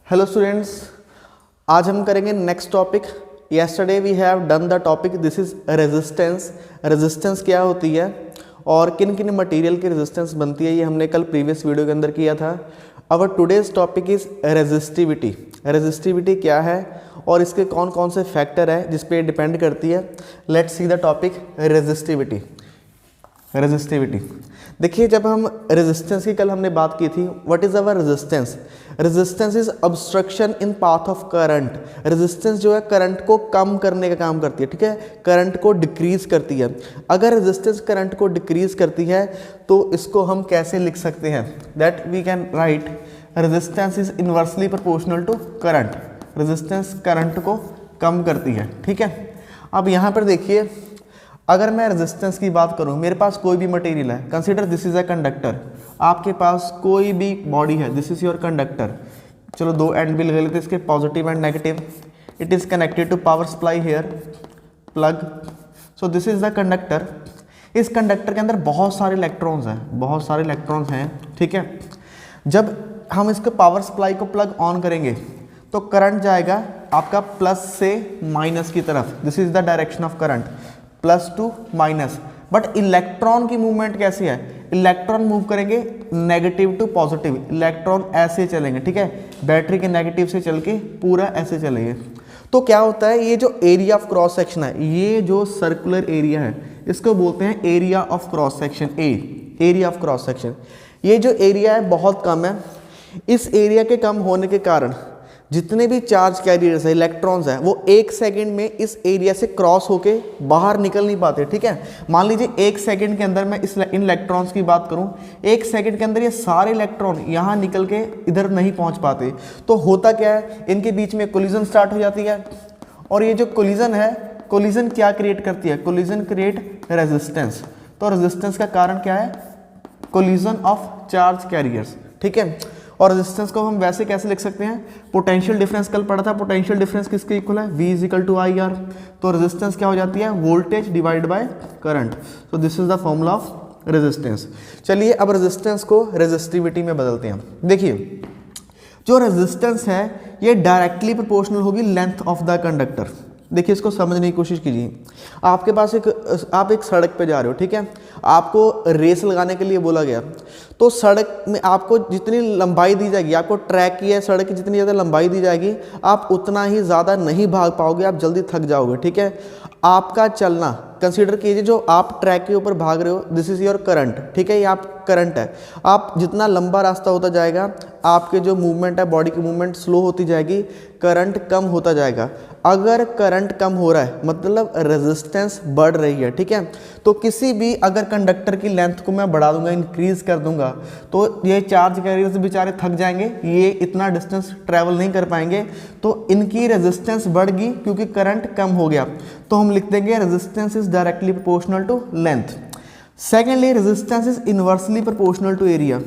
Hello students, आज हम करेंगे next topic. Yesterday we have done the topic this is resistance. Resistance क्या होती है और किन किन मटेरियल की रेजिस्टेंस बनती है, ये हमने कल प्रीवियस वीडियो के अंदर किया था। अवर today's topic is resistivity. Resistivity क्या है और इसके कौन कौन से फैक्टर है जिस पे डिपेंड करती है। Let's see the topic resistivity. Resistivity देखिए, जब हम रेजिस्टेंस की कल हमने बात की थी, what is our resistance. Resistance is obstruction in path of current. Resistance जो है करंट को कम करने का काम करती है, ठीक है, करंट को डिक्रीज करती है। अगर रेजिस्टेंस करंट को डिक्रीज करती है तो इसको हम कैसे लिख सकते हैं, that we can write resistance is inversely proportional to current. Resistance current को कम करती है, ठीक है। अब यहाँ पर देखिए, अगर मैं रेजिस्टेंस की बात करूं, मेरे पास कोई भी मटेरियल है, consider this is a conductor. आपके पास कोई भी बॉडी है, दिस इज योर कंडक्टर। चलो दो एंड भी लगा लेते हैं इसके, positive and negative. It is connected to power supply here, plug. So this is the conductor. इस कंडक्टर के अंदर बहुत सारे इलेक्ट्रॉन्स हैं, बहुत सारे इलेक्ट्रॉन्स हैं, ठीक है। जब हम इसके पावर सप्लाई को प्लग ऑन करेंगे तो करंट जाएगा आपका प्लस से माइनस की तरफ। This is the direction of current, plus two minus. But electron की मूवमेंट कैसी है, इलेक्ट्रॉन मूव करेंगे नेगेटिव टू पॉजिटिव। इलेक्ट्रॉन ऐसे चलेंगे, ठीक है, बैटरी के नेगेटिव से चल के पूरा ऐसे चलेंगे। तो क्या होता है, ये जो एरिया ऑफ क्रॉस सेक्शन है, ये जो सर्कुलर एरिया है, इसको बोलते हैं area of cross section, area of cross section. ये जो एरिया है बहुत कम है। इस एरिया के कम होने के कारण जितने भी चार्ज कैरियर्स है, इलेक्ट्रॉन्स हैं, वो एक सेकंड में इस एरिया से क्रॉस होके बाहर निकल नहीं पाते, ठीक है। मान लीजिए एक सेकंड के अंदर मैं इन इलेक्ट्रॉन्स की बात करूं, एक सेकंड के अंदर ये सारे इलेक्ट्रॉन यहाँ निकल के इधर नहीं पहुंच पाते। तो होता क्या है, इनके बीच में कोलिजन स्टार्ट हो जाती है। और ये जो कोलिजन है, कोलिजन क्या क्रिएट करती है, कोलिजन क्रिएट रेजिस्टेंस। तो रेजिस्टेंस का कारण क्या है, कोलिजन ऑफ चार्ज कैरियर्स, ठीक है। और रेजिस्टेंस को हम वैसे कैसे लिख सकते हैं, पोटेंशियल डिफरेंस कल पढ़ा था, पोटेंशियल डिफरेंस किसके इक्वल है, V is equal to I R. तो रेजिस्टेंस क्या हो जाती है, voltage divide by current. So this is the formula of resistance. चलिए अब रेजिस्टेंस को रेजिस्टिविटी में बदलते हैं। देखिए, जो रेजिस्टेंस है ये डायरेक्टली प्रोपोर्शनल होगी लेंथ ऑफ द कंडक्टर। देखिए, इसको समझने की कोशिश कीजिए। आपके पास आप एक सड़क पे जा रहे हो, ठीक है, आपको रेस लगाने के लिए बोला गया। तो सड़क में आपको जितनी लंबाई दी जाएगी, आपको ट्रैक की है सड़क की जितनी ज़्यादा लंबाई दी जाएगी, आप उतना ही ज़्यादा नहीं भाग पाओगे, आप जल्दी थक जाओगे, ठीक है। आपका चलना, कंसीडर कीजिए जो आप ट्रैक के ऊपर भाग रहे हो, दिस इज़ योर करंट, ठीक है, ये आप करंट है। आप जितना लंबा रास्ता होता जाएगा, आपके जो मूवमेंट है, बॉडी की मूवमेंट स्लो होती जाएगी, करंट कम होता जाएगा। अगर करंट कम हो रहा है मतलब रेजिस्टेंस बढ़ रही है, ठीक है। तो किसी भी अगर कंडक्टर की लेंथ को मैं बढ़ा दूंगा, इंक्रीज कर दूंगा, तो ये चार्ज कैरियर्स बेचारे थक जाएंगे, ये इतना डिस्टेंस ट्रैवल नहीं कर पाएंगे। तो इनकी रेजिस्टेंस बढ़ गई क्योंकि करंट कम हो गया। तो हम लिख देंगे resistance is directly proportional to length. Secondly, resistance is inversely proportional to area.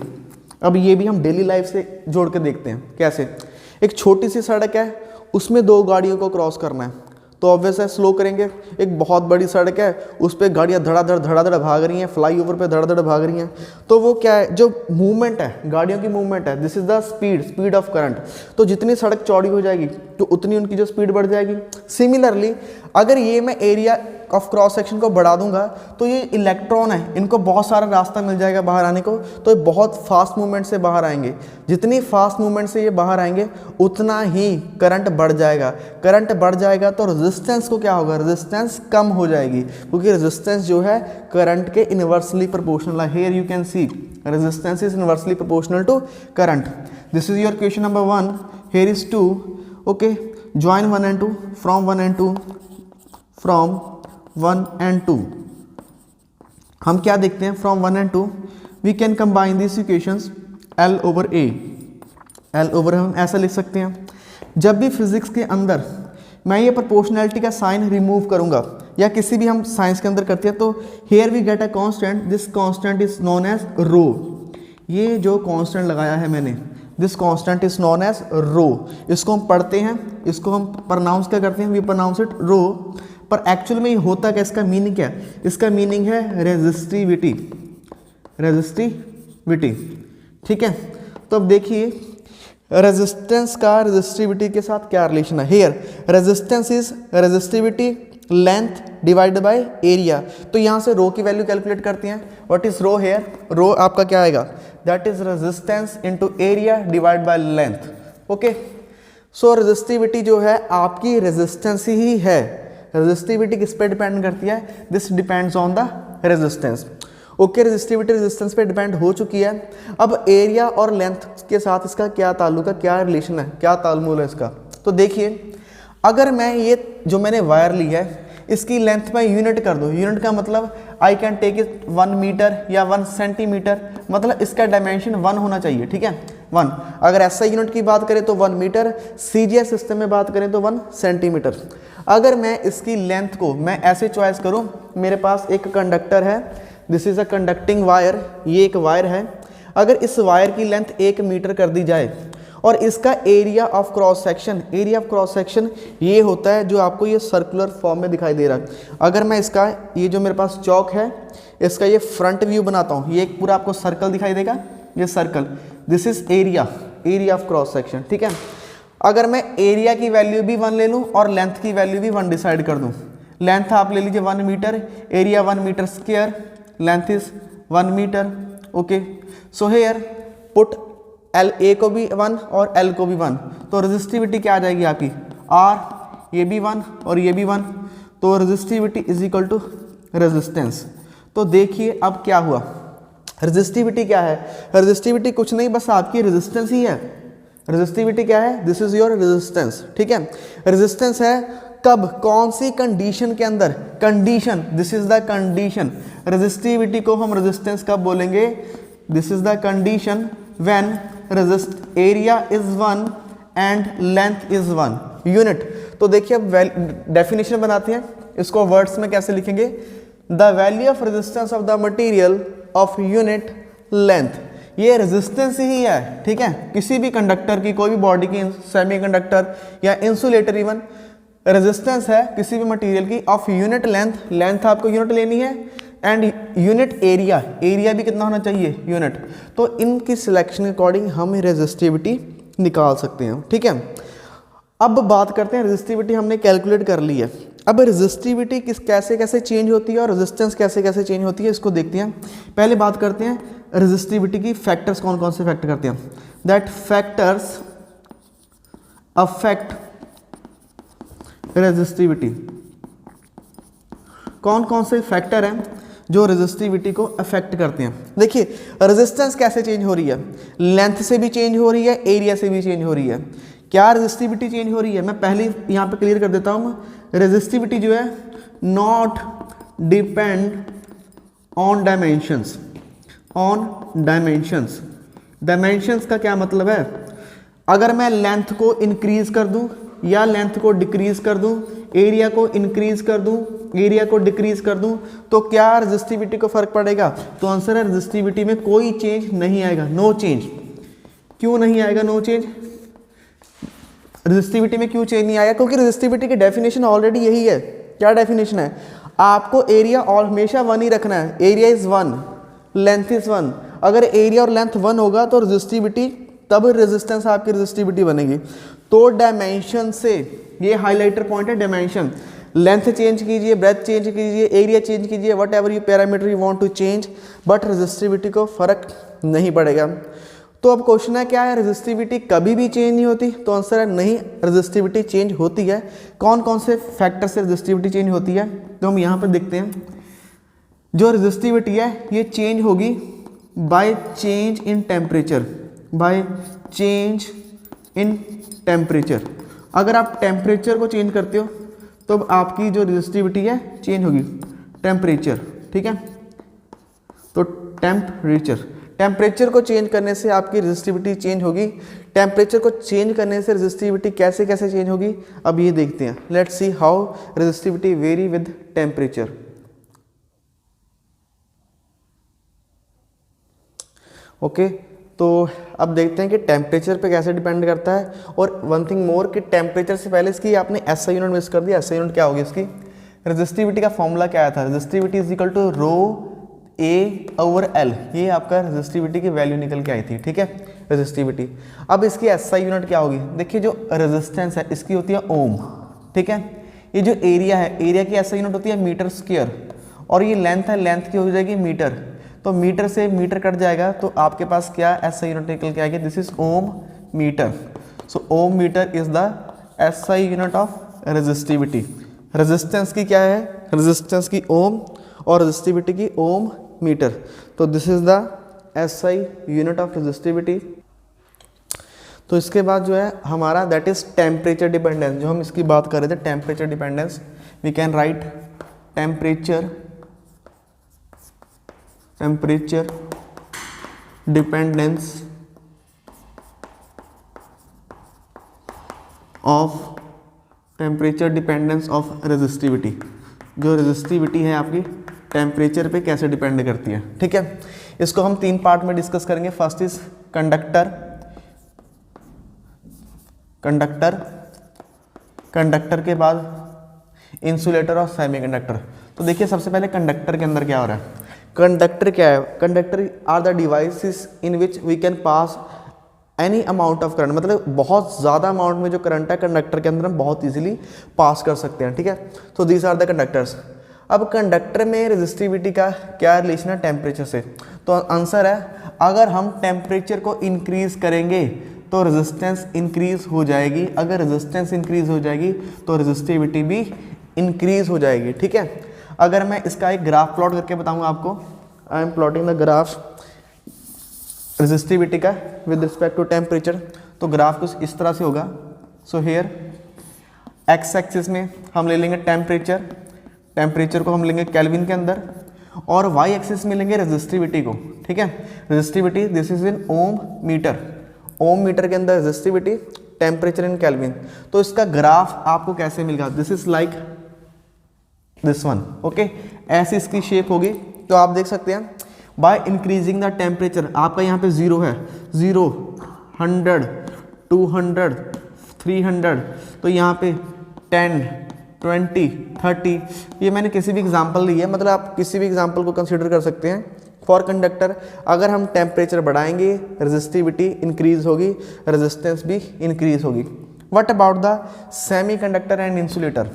अब ये भी हम डेली लाइफ से जोड़ के देखते हैं कैसे। एक छोटी सी सड़क है, उसमें दो गाड़ियों को क्रॉस करना है, तो ऑब्वियस है स्लो करेंगे। एक बहुत बड़ी सड़क है, उस पर गाड़ियाँ धड़ाधड़ भाग रही हैं, फ्लाईओवर पे धड़ाधड़ भाग रही हैं, तो वो क्या है, जो मूवमेंट है, गाड़ियों की मूवमेंट है, this is the speed of current. तो जितनी सड़क चौड़ी हो जाएगी तो उतनी उनकी जो स्पीड बढ़ जाएगी। सिमिलरली, अगर ये मैं एरिया ऑफ क्रॉस सेक्शन को बढ़ा दूंगा तो ये इलेक्ट्रॉन है, इनको बहुत सारा रास्ता मिल जाएगा बाहर आने को, तो ये बहुत फास्ट मूवमेंट से बाहर आएंगे। जितनी फास्ट मूवमेंट से ये बाहर आएंगे उतना ही करंट बढ़ जाएगा। करंट बढ़ जाएगा तो रेजिस्टेंस को क्या होगा, रेजिस्टेंस कम हो जाएगी, क्योंकि रेजिस्टेंस जो है करंट के इनवर्सली प्रोपोर्शनल है। Here you can see resistance is inversely proportional to current. This is your question number 1। Here is 2। Okay, join 1 and 2 from 1 and 2 from 1 and 2। हम क्या देखते हैं, from 1 and 2 we can combine this equations L over A। L over हम ऐसा लिख सकते हैं, जब भी फिजिक्स के अंदर मैं ये प्रोपोर्शनैलिटी का साइन रिमूव करूंगा या किसी भी हम साइंस के अंदर करते हैं, तो here we get a constant, this constant is known as rho. ये जो कांस्टेंट लगाया है मैंने, this constant is known as rho. इसको हम पढ़ते हैं, इसको हम प्रोनाउंस क्या करते हैं, वी प्रोनाउंस इट रो। पर एक्चुअल में ये होता क्या, इसका मीनिंग क्या है, इसका मीनिंग है रेजिस्टिविटी, रेजिस्टिविटी, ठीक है। तो अब देखिए, रेजिस्टेंस का रेजिस्टिविटी के साथ क्या रिलेशन है? Here resistance is resistivity length divide by area. तो यहाँ से रो की वैल्यू कैलकुलेट करते हैं। What is rho here? Rho आपका क्या आएगा? That is resistance into area divide by length. Okay, so resistivity जो है आपकी रेजिस्टेंस ही है। रेजिस्टिविटी किस पे डिपेंड करती है? This depends on the resistance. Okay, resistivity resistance पे डिपेंड हो चुकी है। अब एरिया और लेंथ के साथ इसका क्या ताल्लुक है, क्या रिलेशन है, क्या तालमेल है इसका? तो देखिए, अगर मैं ये जो मैंने वायर ली है इसकी लेंथ में यूनिट कर दूँ, यूनिट का मतलब I can take it 1 metre या 1 सेंटीमीटर, मतलब इसका डायमेंशन 1 होना चाहिए, ठीक है, 1। अगर ऐसा यूनिट की बात करें तो 1 मीटर, सीजीएस सिस्टम में बात करें तो 1 सेंटीमीटर। अगर मैं इसकी लेंथ को मैं ऐसे चॉइस करूं, मेरे पास एक कंडक्टर है, this is a conducting wire, ये एक वायर है। अगर इस वायर की लेंथ 1 मीटर कर दी जाए और इसका एरिया ऑफ क्रॉस सेक्शन ये होता है जो आपको ये सर्कुलर फॉर्म में दिखाई दे रहा है। अगर मैं इसका ये जो मेरे पास चौक है इसका ये फ्रंट व्यू बनाता हूँ, ये एक पूरा आपको सर्कल दिखाई देगा, ये circle, this is area of cross section, ठीक है। अगर मैं एरिया की वैल्यू भी 1 ले लूँ और लेंथ की वैल्यू भी 1 डिसाइड कर दूँ, लेंथ आप ले लीजिए 1 metre, area 1 metre square, length is 1 metre. Okay, so here put L, A को भी 1 और एल को भी 1, तो रेजिस्टिविटी क्या आ जाएगी आपकी? आर, ये भी 1 और ये भी 1, तो resistivity is equal to resistance. तो देखिए अब क्या हुआ, रेजिस्टिविटी क्या है? रेजिस्टिविटी कुछ नहीं, बस आपकी रेजिस्टेंस ही है। रेजिस्टिविटी क्या है? दिस इज योर रेजिस्टेंस, ठीक है। रेजिस्टेंस है कब, कौन सी कंडीशन के अंदर? Condition, this is the condition. Resistivity को हम रेजिस्टेंस कब बोलेंगे? This is the condition when resist area is 1 and length is 1 unit. तो देखिए अब डेफिनेशन बनाते हैं, इसको वर्ड्स में कैसे लिखेंगे? The value of resistance of the material of unit length. ये रेजिस्टेंस ही है, ठीक है, किसी भी कंडक्टर की, कोई भी बॉडी की, सेमीकंडक्टर या इंसुलेटर, इवन रेजिस्टेंस है किसी भी मटेरियल की ऑफ यूनिट लेंथ, लेंथ आपको यूनिट लेनी है, एंड यूनिट एरिया, एरिया भी कितना होना चाहिए? यूनिट। तो इनकी सिलेक्शन के अकॉर्डिंग हम रेजिस्टिविटी निकाल सकते हैं, ठीक है। अब बात करते हैं, रेजिस्टिविटी हमने कैलकुलेट कर ली है, अब रेजिस्टिविटी कैसे कैसे चेंज होती है और रेजिस्टेंस कैसे कैसे चेंज होती है, इसको देखते हैं। पहले बात करते हैं रेजिस्टिविटी की फैक्टर्स कौन कौन से फैक्टर करते हैं। That factors affect resistivity. कौन कौन से फैक्टर हैं जो रेजिस्टिविटी को अफेक्ट करते हैं? देखिए, रेजिस्टेंस कैसे चेंज हो रही है? लेंथ से भी चेंज हो रही है, एरिया से भी चेंज हो रही है। क्या रेजिस्टिविटी चेंज हो रही है? मैं पहले यहाँ पे क्लियर कर देता हूँ। रेजिस्टिविटी जो है not depend on dimensions, dimensions का क्या मतलब है? अगर मैं लेंथ को इंक्रीज कर दूं या लेंथ को डिक्रीज कर दूं, एरिया को इंक्रीज कर दूं, एरिया को डिक्रीज कर दूं, तो क्या रेजिस्टिविटी को फर्क पड़ेगा? तो आंसर है रेजिस्टिविटी में कोई चेंज नहीं आएगा, नो चेंज। क्यों नहीं आएगा नो चेंज? रेजिस्टिविटी में क्यों चेंज नहीं आएगा? क्योंकि रेजिस्टिविटी की डेफिनेशन ऑलरेडी यही है। क्या डेफिनेशन है? आपको एरिया और हमेशा 1 ही रखना है, एरिया इज 1, लेंथ इज 1। अगर एरिया और लेंथ 1 होगा तो रेजिस्टिविटी, तब रेजिस्टेंस आपकी रेजिस्टिविटी बनेगी। तो डायमेंशन से, ये हाइलाइटर पॉइंट है, डायमेंशन, लेंथ चेंज कीजिए, ब्रेथ चेंज कीजिए, एरिया चेंज कीजिए, whatever you parameter you want to change, but resistivity को फर्क नहीं पड़ेगा। तो अब क्वेश्चन है क्या है, रेजिस्टिविटी कभी भी चेंज नहीं होती? तो आंसर है नहीं, रेजिस्टिविटी चेंज होती है। कौन कौन से फैक्टर से रेजिस्टिविटी चेंज होती है? तो हम यहाँ पर देखते हैं, जो रेजिस्टिविटी है ये चेंज होगी by change in temperature, by change in temperature. अगर आप टेम्परेचर को चेंज करते हो तो आपकी जो रेजिस्टिविटी है चेंज होगी, टेम्परेचर, ठीक है। तो टेम्परेचर को चेंज करने से आपकी रेजिस्टिविटी चेंज होगी। टेम्परेचर को चेंज करने से रेजिस्टिविटी कैसे कैसे चेंज होगी, अब ये देखते हैं। Let's see how resistivity very with temperature. Okay, तो अब देखते हैं कि टेम्परेचर पे कैसे डिपेंड करता है। और वन थिंग मोर कि टेम्परेचर से पहले इसकी आपने एसआई यूनिट मिस कर दिया। एसआई यूनिट क्या होगी इसकी? रेजिस्टिविटी का फॉर्मूला क्या आया था? Resistivity is equal to rho A/L, ये आपका रेजिस्टिविटी की वैल्यू निकल के आई थी, ठीक है, रेजिस्टिविटी। अब इसकी एसआई यूनिट क्या होगी, देखिए जो रेजिस्टेंस है इसकी होती है ओम, ठीक है। ये जो एरिया है, एरिया की एसआई यूनिट होती है मीटर स्क्वायर, और ये लेंथ है, लेंथ की हो जाएगी मीटर, तो मीटर से मीटर कट जाएगा तो आपके पास क्या एसआई यूनिट निकल के आएगी, this is ohm metre. So ohm metre is the SI unit of resistivity. Resistance की क्या है, रेजिस्टेंस की ओम और रेजिस्टिविटी की ओम मीटर, तो this is the SI unit of resistivity. तो इसके बाद जो है हमारा दैट इज टेम्परेचर डिपेंडेंस, जो हम इसकी बात कर रहे थे, temperature dependence. We can write temperature dependence of temperature dependence of resistivity. जो रेजिस्टिविटी है आपकी टेम्परेचर पे कैसे डिपेंड करती है, ठीक है। इसको हम 3 पार्ट में डिस्कस करेंगे। फर्स्ट इज कंडक्टर के बाद इंसुलेटर और सेमीकंडक्टर। तो देखिए सबसे पहले कंडक्टर के अंदर क्या हो रहा है। कंडक्टर क्या है, conductor are the devices in which we can pass any amount of current, मतलब बहुत ज़्यादा अमाउंट में जो करंट है कंडक्टर के अंदर हम बहुत इजीली पास कर सकते हैं, ठीक है। तो दीज आर द कंडक्टर्स। अब कंडक्टर में रेजिस्टिविटी का क्या रिलेशन है टेम्परेचर से, तो आंसर है अगर हम टेम्परेचर को इंक्रीज करेंगे तो रेजिस्टेंस इंक्रीज हो जाएगी, अगर रेजिस्टेंस इंक्रीज हो जाएगी तो रेजिस्टिविटी भी इंक्रीज हो जाएगी, ठीक है। अगर मैं इसका एक ग्राफ प्लॉट करके बताऊंगा आपको, I am plotting the graph resistivity का विद रिस्पेक्ट टू टेम्परेचर, तो ग्राफ कुछ इस तरह से होगा। सो हेयर एक्स एक्सिस में हम ले लेंगे टेम्परेचर को हम लेंगे केल्विन के अंदर, और वाई एक्सिस में लेंगे रेजिस्टिविटी को, ठीक है। Resistivity this is in ohm metre के अंदर रेजिस्टिविटी, टेम्परेचर इन केल्विन। तो इसका ग्राफ आपको कैसे मिलेगा, this is like this one, okay. ऐसी इसकी शेप होगी। तो आप देख सकते हैं बाय इंक्रीजिंग द टेम्परेचर, आपका यहाँ पे 0 है, 0, 100, 200, 300, तो यहाँ पे 10, 20, 30, ये मैंने किसी भी एग्जांपल ली है, मतलब आप किसी भी एग्जांपल को कंसीडर कर सकते हैं। फॉर कंडक्टर अगर हम टेम्परेचर बढ़ाएंगे रेजिस्टिविटी इंक्रीज होगी, रेजिस्टेंस भी इंक्रीज होगी। What about the semiconductor and insulator.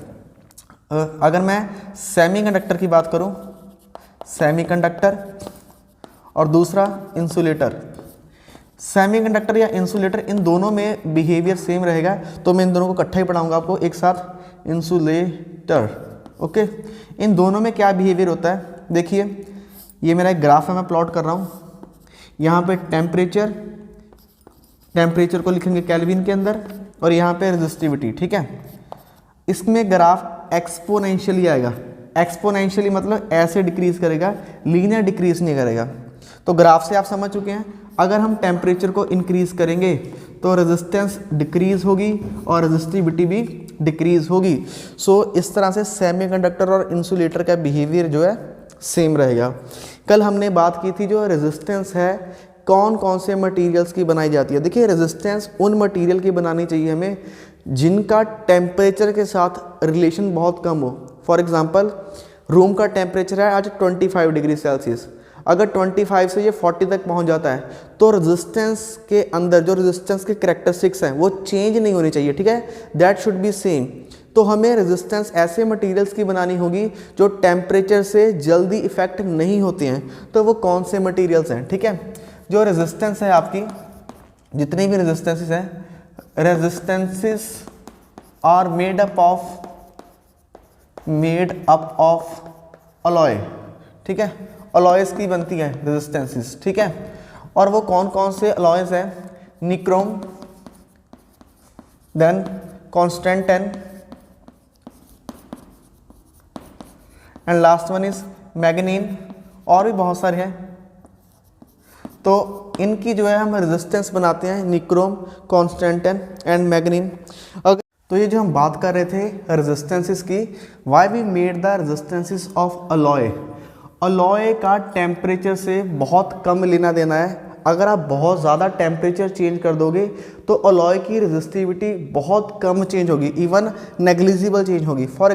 अगर मैं सेमीकंडक्टर की बात करूं, सेमीकंडक्टर और दूसरा इंसुलेटर, सेमीकंडक्टर या इंसुलेटर इन दोनों में बिहेवियर सेम रहेगा, तो मैं इन दोनों को इकट्ठा ही पढ़ाऊंगा आपको एक साथ, इंसुलेटर, ओके। इन दोनों में क्या बिहेवियर होता है, देखिए ये मेरा एक ग्राफ है, मैं प्लॉट कर रहा हूँ। यहाँ पे टेम्परेचर को लिखेंगे केल्विन के अंदर, और यहाँ पे रेजिस्टिविटी, ठीक है। इसमें ग्राफ एक्सपोनेंशियली आएगा, एक्सपोनेंशियली मतलब ऐसे डिक्रीज करेगा, लीनियर डिक्रीज नहीं करेगा। तो ग्राफ से आप समझ चुके हैं, अगर हम टेम्परेचर को इंक्रीज करेंगे तो रेजिस्टेंस डिक्रीज होगी और रेजिस्टिविटी भी डिक्रीज होगी। सो इस तरह से सेमीकंडक्टर और इंसुलेटर का बिहेवियर जो है सेम रहेगा। कल हमने बात की थी जो रेजिस्टेंस है कौन कौन से मटेरियल्स की बनाई जाती है। देखिए रेजिस्टेंस उन मटेरियल की बनानी चाहिए हमें जिनका टेम्परेचर के साथ रिलेशन बहुत कम हो। फॉर एग्जांपल रूम का टेम्परेचर है आज 25 डिग्री सेल्सियस, अगर 25 से ये 40 तक पहुंच जाता है तो रेजिस्टेंस के अंदर जो रेजिस्टेंस के कैरेक्टरिस्टिक्स हैं वो चेंज नहीं होनी चाहिए, ठीक है, दैट शुड बी सेम। तो हमें रेजिस्टेंस ऐसे मटेरियल्स की बनानी होगी जो टेम्परेचर से जल्दी इफेक्ट नहीं होते हैं। तो वो कौन से मटेरियल्स हैं, ठीक है। जो रेजिस्टेंस है आपकी, जितनी भी रेजिस्टेंसेस हैं, resistances are made up of alloy, ठीक है। अलॉयस की बनती है रेजिस्टेंसेस, ठीक है। और वो कौन कौन से अलॉयस हैं, nichrome, then constantan, and last one is manganin, और भी बहुत सारे हैं। तो इनकी जो है हम रेजिस्टेंस बनाते हैं, निक्रोम, कॉन्स्टेंटेन एंड मैग्नीन। तो ये जो हम बात कर रहे थे रेजिस्टेंसेस की, why we made the resistances of alloy. Alloy का टेम्परेचर से बहुत कम लेना देना है। अगर आप बहुत ज़्यादा टेम्परेचर चेंज कर दोगे तो अलॉय की रेजिस्टिविटी बहुत कम चेंज होगी, इवन नेग्लिजिबल चेंज होगी। फॉर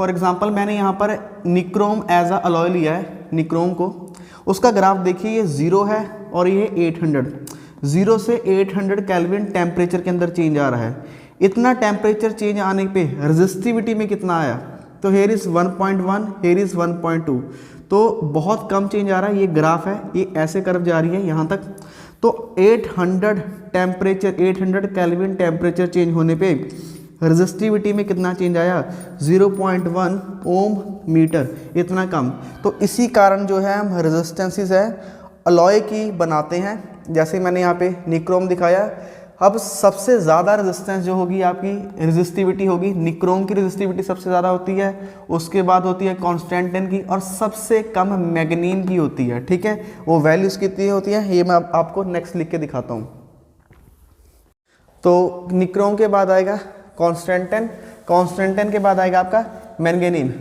एग्जाम्पल मैंने यहाँ पर निक्रोम एज अ अलॉय लिया है, निक्रोम को, उसका ग्राफ देखिए, ये 0 है और ये 800, 0 से 800 केल्विन टेम्परेचर के अंदर चेंज आ रहा है। इतना टेम्परेचर चेंज आने पे रेजिस्टिविटी में कितना आया, तो हेयर इज़ 1.1, हेयर इज़ 1.2, तो बहुत कम चेंज आ रहा है। ये ग्राफ है, ये ऐसे कर्व जा रही है यहाँ तक। तो 800 केल्विन टेम्परेचर चेंज होने पे रेजिस्टिविटी में कितना चेंज आया, 0.1 ओम मीटर, इतना कम। तो इसी कारण जो है हम रेजिस्टेंसेस है अलॉय की बनाते हैं, जैसे मैंने यहाँ पे निक्रोम दिखाया। अब सबसे ज़्यादा रेजिस्टेंस जो होगी आपकी रेजिस्टिविटी होगी, निक्रोम की रेजिस्टिविटी सबसे ज़्यादा होती है, उसके बाद होती है कॉन्स्टेंटिन की, और सबसे कम मैग्नीन की होती है। ठीक है, वो वैल्यूज़ कितनी होती है ये मैं आपको नेक्स्ट लिख के दिखाता हूँ। तो निक्रोम के बाद आएगा कॉन्स्टेंटिन, कॉन्स्टेंटिन के बाद आएगा आपका मैंगनीन।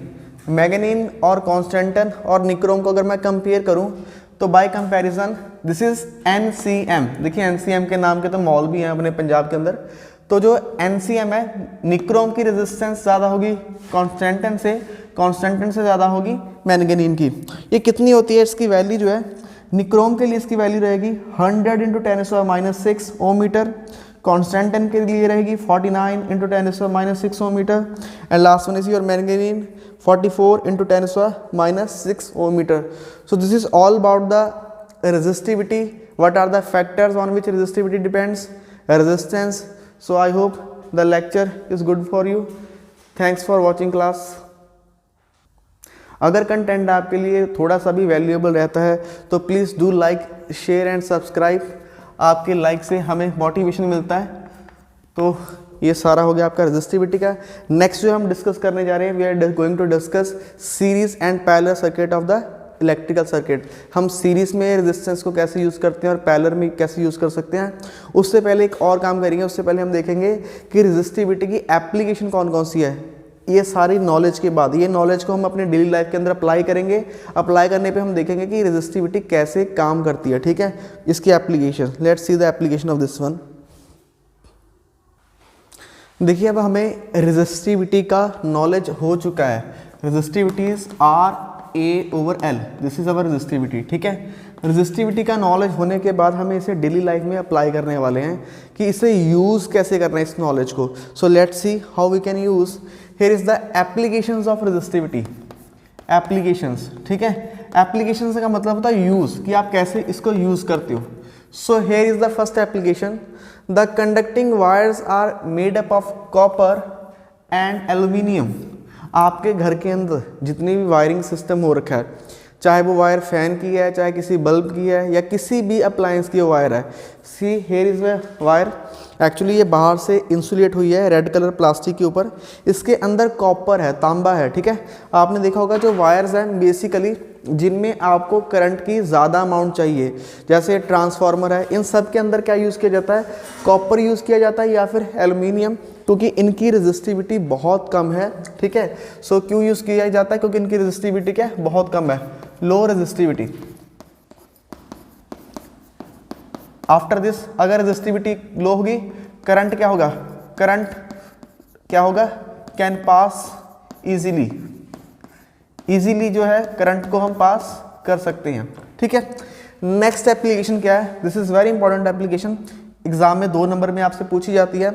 मैंगनीन और कॉन्स्टेंटिन और निक्रोम को अगर मैं कंपेयर करूँ तो bye comparison this is NCM। देखिए NCM के नाम के तो मॉल भी हैं अपने पंजाब के अंदर। तो जो NCM है, निक्रोम की रेजिस्टेंस ज़्यादा होगी कॉन्स्टेंटिन से ज़्यादा होगी मैंगनीन की। ये कितनी होती है, इसकी वैल्यू जो है निक्रोम के लिए इसकी वैल्यू रहेगी 100 × 10⁻⁶ ओम मीटर, कॉन्स्टेंटिन के लिए रहेगी 49 × 10⁻⁶ ohm metre, and last one is your manganin 44 × 10⁻⁶ ohm metre. So this is all about the resistivity. What are the factors on which resistivity depends? Resistance. So I hope the lecture is good for you. Thanks for watching class. अगर content आपके लिए थोड़ा सा भी valuable रहता है तो please do like, share and subscribe. आपके लाइक से हमें मोटिवेशन मिलता है। तो ये सारा हो गया आपका रेजिस्टिविटी का। नेक्स्ट जो हम डिस्कस करने जा रहे हैं, we are going to discuss series and parallel circuit of the electrical circuit. हम सीरीज में रेजिस्टेंस को कैसे यूज़ करते हैं और पैरेलल में कैसे यूज़ कर सकते हैं। उससे पहले एक और काम करेंगे, उससे पहले हम देखेंगे कि रेजिस्टिविटी की एप्लीकेशन कौन कौन सी है। ये सारी नॉलेज के बाद, ये नॉलेज को हम अपने डेली लाइफ के अंदर अप्लाई करेंगे। अप्लाई करने पे हम देखेंगे कि रेजिस्टिविटी कैसे काम करती है। ठीक है, इसकी application, let's see the application of this one. देखिए अब हमें रेजिस्टिविटी का नॉलेज हो चुका है। Resistivity is RA/L, this is our resistivity. ठीक है, रेजिस्टिविटी का नॉलेज होने के बाद हमें इसे डेली लाइफ में अप्लाई करने वाले हैं कि इसे यूज़ कैसे करना है इस नॉलेज को। So let's see how we can use. Here is the applications of resistivity. Applications, ठीक है, एप्लीकेशंस का मतलब होता है यूज़, कि आप कैसे इसको यूज़ करते हो। So here is the first application. The conducting wires are made up of copper and aluminium. आपके घर के अंदर जितनी भी वायरिंग सिस्टम हो रखा है, चाहे वो वायर फैन की है, चाहे किसी बल्ब की है, या किसी भी अप्लायंस की वायर है। See here is the wire. Actually ये बाहर से इंसुलेट हुई है रेड कलर प्लास्टिक के ऊपर। इसके अंदर कॉपर है, तांबा है। ठीक है, आपने देखा होगा जो वायर्स हैं बेसिकली जिनमें आपको करंट की ज़्यादा अमाउंट चाहिए, जैसे ट्रांसफार्मर है, इन सब के अंदर क्या यूज़ किया जाता है, कॉपर यूज़ किया जाता है या फिर एल्युमिनियम, क्योंकि इनकी रेजिस्टिविटी बहुत कम है। ठीक है, सो क्यों यूज़ किया जाता है, क्योंकि इनकी रेजिस्टिविटी क्या है, बहुत कम है, लो रेजिस्टिविटी। आफ्टर दिस अगर रेजिस्टिविटी लो होगी, करंट क्या होगा, करंट क्या होगा, कैन पास इजीली, इजीली जो है करंट को हम पास कर सकते हैं। ठीक है, नेक्स्ट एप्लीकेशन क्या है, this is very important application, exam में 2 नंबर में आपसे पूछी जाती है।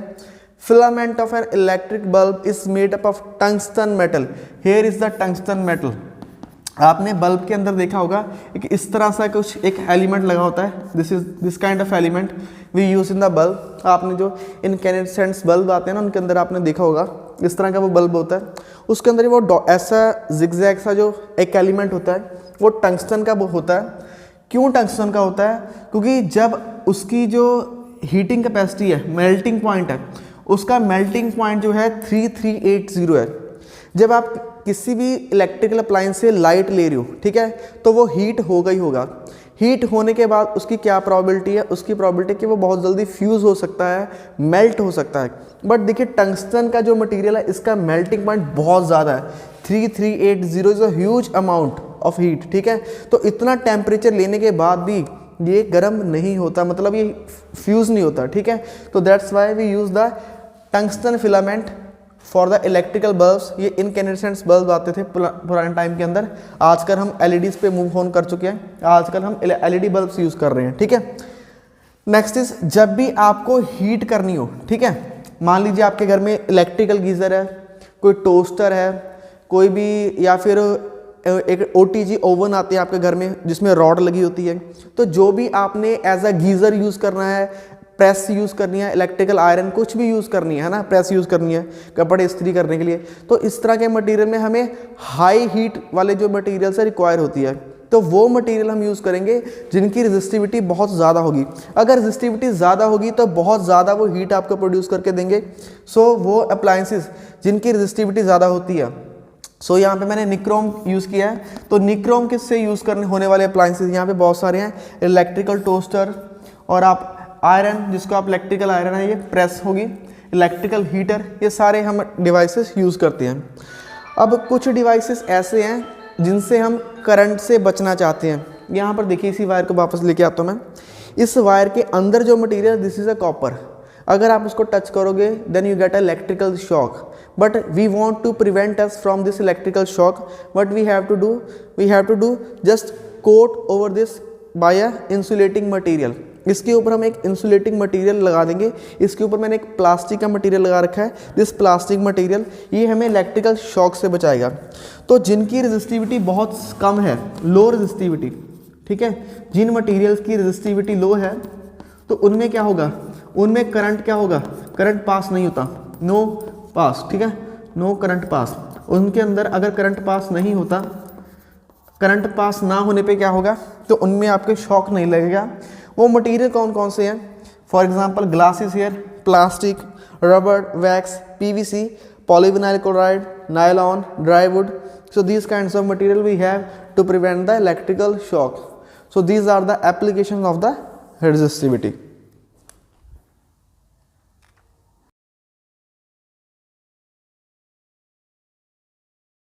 Filament of an electric bulb is made up of tungsten metal. Here is the tungsten metal. आपने बल्ब के अंदर देखा होगा कि इस तरह सा कुछ एक एलिमेंट लगा होता है, this kind of element we use in the bulb. आपने जो इनकैंडेसेंट बल्ब आते हैं ना, उनके अंदर आपने देखा होगा इस तरह का वो बल्ब होता है, उसके अंदर वो ऐसा जिगजैग सा जो एक एलिमेंट होता है वो टंगस्टन का वो होता है। क्यों टंगस्टन का होता है, क्योंकि जब उसकी जो हीटिंग कैपेसिटी है, मेल्टिंग पॉइंट है, उसका मेल्टिंग पॉइंट जो है 3380 है। जब आप किसी भी इलेक्ट्रिकल अप्लायंस से लाइट ले रहे हो, ठीक है, तो वो हीट होगा ही होगा। हीट होने के बाद उसकी क्या प्रॉबिलिटी है, उसकी प्रॉबिलिटी कि वो बहुत जल्दी फ्यूज़ हो सकता है, मेल्ट हो सकता है। बट देखिए टंगस्टन का जो मटेरियल है इसका मेल्टिंग पॉइंट बहुत ज़्यादा है, 3380 is a huge amount of heat. ठीक है, तो इतना टेम्परेचर लेने के बाद भी ये गर्म नहीं होता, मतलब ये फ्यूज़ नहीं होता। ठीक है, तो that's why we use the tungsten filament for the electrical bulbs, ये इनकैंडेसेंट बल्ब आते थे पुराने टाइम के अंदर, आजकल हम एलईडीज पे मूव ऑन कर चुके हैं, आजकल हम एलईडी बल्ब्स यूज़ कर रहे हैं, ठीक है। नेक्स्ट इज, जब भी आपको हीट करनी हो, ठीक है, मान लीजिए आपके घर में इलेक्ट्रिकल गीज़र है, कोई टोस्टर है, कोई भी, या फिर एक ओटीजी ओवन आते हैं आपके घर में जिसमें रॉड लगी होती है, तो जो भी आपने एज अ गीज़र यूज़ करना है, प्रेस यूज़ करनी है, इलेक्ट्रिकल आयरन कुछ भी यूज़ करनी है ना, प्रेस यूज़ करनी है कपड़े इस्त्री करने के लिए, तो इस तरह के मटेरियल में हमें हाई हीट वाले जो मटेरियल से रिक्वायर होती है, तो वो मटेरियल हम यूज़ करेंगे जिनकी रेजिस्टिविटी बहुत ज़्यादा होगी। अगर रेजिस्टिविटी ज़्यादा होगी तो बहुत ज़्यादा वो हीट आपको प्रोड्यूस करके देंगे। सो वो अप्लायंसेस जिनकी रेजिस्टिविटी ज़्यादा होती है, सो यहाँ पे मैंने निक्रोम यूज़ किया है। तो निक्रोम किससे यूज़ करने होने वाले अप्लायंसेस यहाँ पे बहुत सारे हैं, इलेक्ट्रिकल टोस्टर, और आप आयरन, जिसको आप इलेक्ट्रिकल आयरन है, ये प्रेस होगी, इलेक्ट्रिकल हीटर, ये सारे हम डिवाइसेस यूज़ करते हैं। अब कुछ डिवाइसेस ऐसे हैं जिनसे हम करंट से बचना चाहते हैं। यहाँ पर देखिए, इसी वायर को वापस लेके आता हूँ मैं। इस वायर के अंदर जो material, this is a copper, अगर आप उसको टच करोगे then you get a electrical shock, but we want to prevent us from this electrical shock, but we have to do just coat over this by a insulating material. इसके ऊपर हम एक insulating material लगा देंगे। इसके ऊपर मैंने एक प्लास्टिक का मटेरियल लगा रखा है। दिस प्लास्टिक मटेरियल ये हमें इलेक्ट्रिकल शॉक से बचाएगा। तो जिनकी रेजिस्टिविटी बहुत कम है, लो रेजिस्टिविटी, ठीक है, जिन मटेरियल्स की रेजिस्टिविटी लो है, तो उनमें क्या होगा, उनमें करंट क्या होगा, करंट पास नहीं होता, नो पास, ठीक है, नो करंट पास। उनके अंदर अगर करंट पास नहीं होता, करंट पास ना होने पे क्या होगा, तो उनमें आपके शॉक नहीं लगेगा। वो मटेरियल कौन कौन से हैं, for example glass is here, plastic, rubber, wax, PVC, polyvinyl chloride, nylon, dry wood. So these kinds of material we have to prevent the electrical shock. So these are the applications of the resistivity.